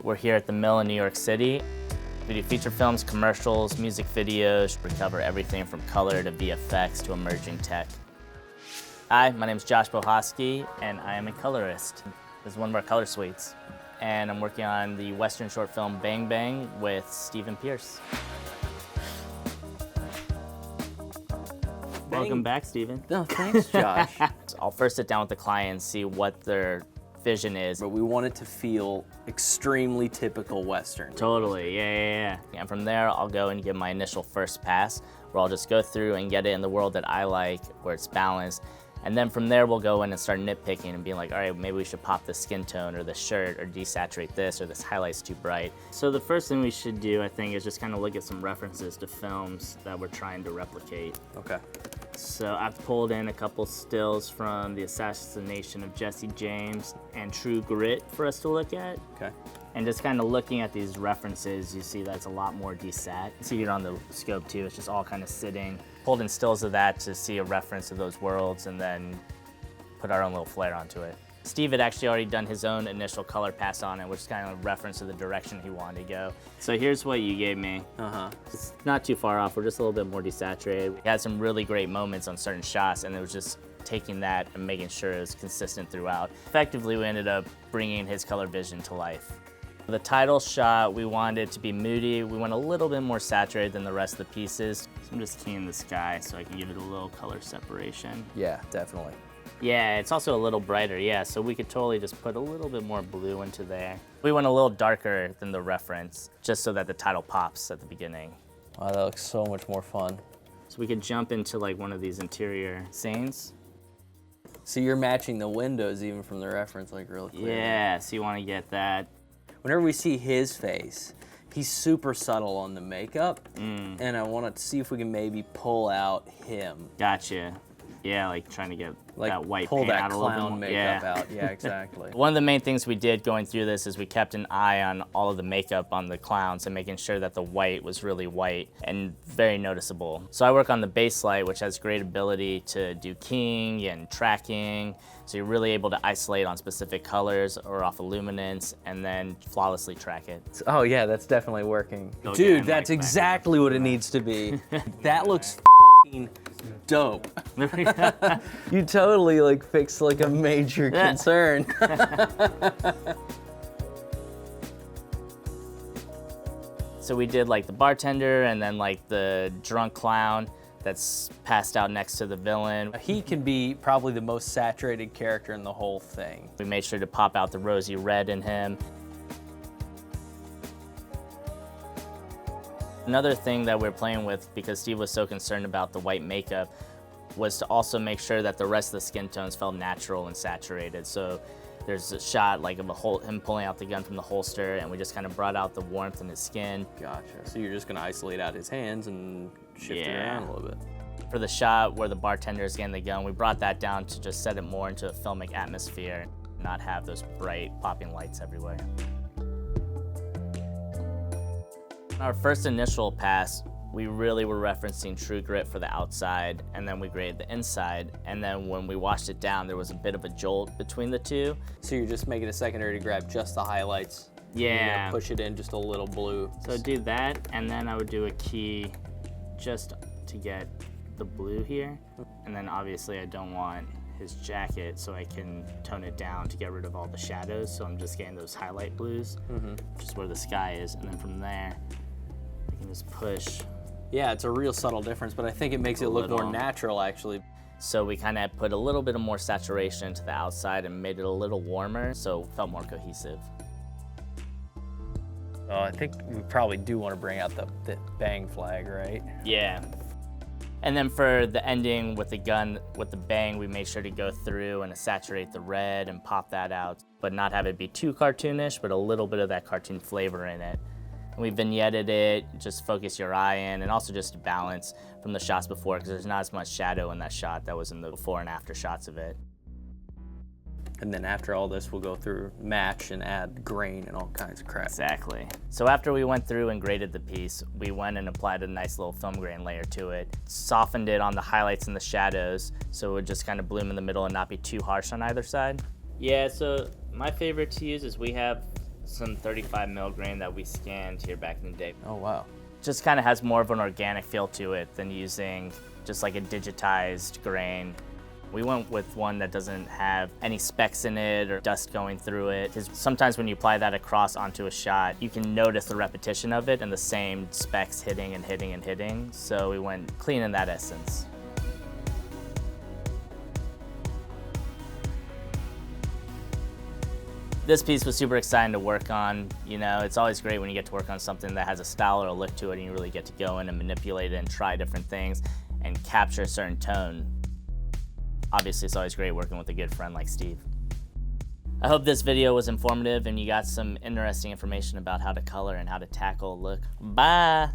We're here at the Mill in New York City. We do feature films, commercials, music videos. We cover everything from color to VFX to emerging tech. Hi, my name is Josh Bohoskey, and I am a colorist. This is one of our color suites. And I'm working on the Western short film Bang Bang with Stephen Pierce. Welcome back, Stephen. No, thanks, Josh. I'll first sit down with the client and see what their vision is. But we want it to feel extremely typical Western. Totally, yeah. And from there, I'll go and give my initial first pass, where I'll just go through and get it in the world that I like, where it's balanced. And then from there, we'll go in and start nitpicking and being like, all right, maybe we should pop this skin tone or this shirt or desaturate this or this highlight's too bright. So the first thing we should do, I think, is just kind of look at some references to films that we're trying to replicate. Okay. So I've pulled in a couple stills from The Assassination of Jesse James and True Grit for us to look at. Okay. And just kind of looking at these references, you see that's a lot more desat. See it on the scope too, it's just all kind of sitting. Pulled in stills of that to see a reference to those worlds and then put our own little flair onto it. Steve had actually already done his own initial color pass on it, which is kind of a reference to the direction he wanted to go. So here's what you gave me. It's not too far off, we're just a little bit more desaturated. We had some really great moments on certain shots, and it was just taking that and making sure it was consistent throughout. Effectively, we ended up bringing his color vision to life. The title shot, we wanted it to be moody. We went a little bit more saturated than the rest of the pieces. So I'm just keying the sky so I can give it a little color separation. Yeah, definitely. Yeah, it's also a little brighter, yeah, so we could totally just put a little bit more blue into there. We went a little darker than the reference, just so that the title pops at the beginning. Wow, that looks so much more fun. So we could jump into like one of these interior scenes. So you're matching the windows even from the reference like really clearly. Yeah, so you want to get that. Whenever we see his face, he's super subtle on the makeup, and I want to see if we can maybe pull out him. Gotcha. Yeah, like trying to get Like that white pull paint that out a little bit clown more. makeup out. Yeah, exactly. One of the main things we did going through this is we kept an eye on all of the makeup on the clowns and making sure that the white was really white and very noticeable. So I work on the base light, which has great ability to do keying and tracking. So you're really able to isolate on specific colors or off illuminance and then flawlessly track it. Oh yeah, that's definitely working. Go Dude, again, that's like exactly what it needs to be. That looks fucking dope. You totally like fixed like a major concern. So we did like the bartender and then like the drunk clown that's passed out next to the villain. He can be probably the most saturated character in the whole thing. We made sure to pop out the rosy red in him. Another thing that we're playing with, because Steve was so concerned about the white makeup, was to also make sure that the rest of the skin tones felt natural and saturated. So there's a shot like of him pulling out the gun from the holster, and we just kind of brought out the warmth in his skin. Gotcha. So you're just gonna isolate out his hands and shift it around a little bit. For the shot where the bartender is getting the gun, we brought that down to just set it more into a filmic atmosphere, not have those bright popping lights everywhere. Our first initial pass, we really were referencing True Grit for the outside, and then we graded the inside, and then when we washed it down, there was a bit of a jolt between the two. So you're just making a secondary to grab just the highlights. Yeah. Push it in just a little blue. So do that, and then I would do a key just to get the blue here, and then obviously I don't want his jacket, so I can tone it down to get rid of all the shadows, so I'm just getting those highlight blues, which is where the sky is, and then from there, I can just push. Yeah, it's a real subtle difference, but I think it makes it look more natural, actually. So we kind of put a little bit of more saturation to the outside and made it a little warmer, so it felt more cohesive. Oh, I think we probably do want to bring out the bang flag, right? Yeah. And then for the ending with the gun, with the bang, we made sure to go through and saturate the red and pop that out, but not have it be too cartoonish, but a little bit of that cartoon flavor in it. And we vignetted it, just focus your eye in, and also just to balance from the shots before, because there's not as much shadow in that shot that was in the before and after shots of it. And then after all this, we'll go through match and add grain and all kinds of crap. Exactly. So after we went through and graded the piece, we went and applied a nice little film grain layer to it, softened it on the highlights and the shadows, so it would just kind of bloom in the middle and not be too harsh on either side. Yeah, so my favorite to use is we have some 35 mil grain that we scanned here back in the day. Oh, wow. Just kind of has more of an organic feel to it than using just like a digitized grain. We went with one that doesn't have any specks in it or dust going through it. Because sometimes when you apply that across onto a shot, you can notice the repetition of it and the same specks hitting and hitting and hitting. So we went clean in that essence. This piece was super exciting to work on. You know, it's always great when you get to work on something that has a style or a look to it and you really get to go in and manipulate it and try different things and capture a certain tone. Obviously, it's always great working with a good friend like Steve. I hope this video was informative and you got some interesting information about how to color and how to tackle a look. Bye!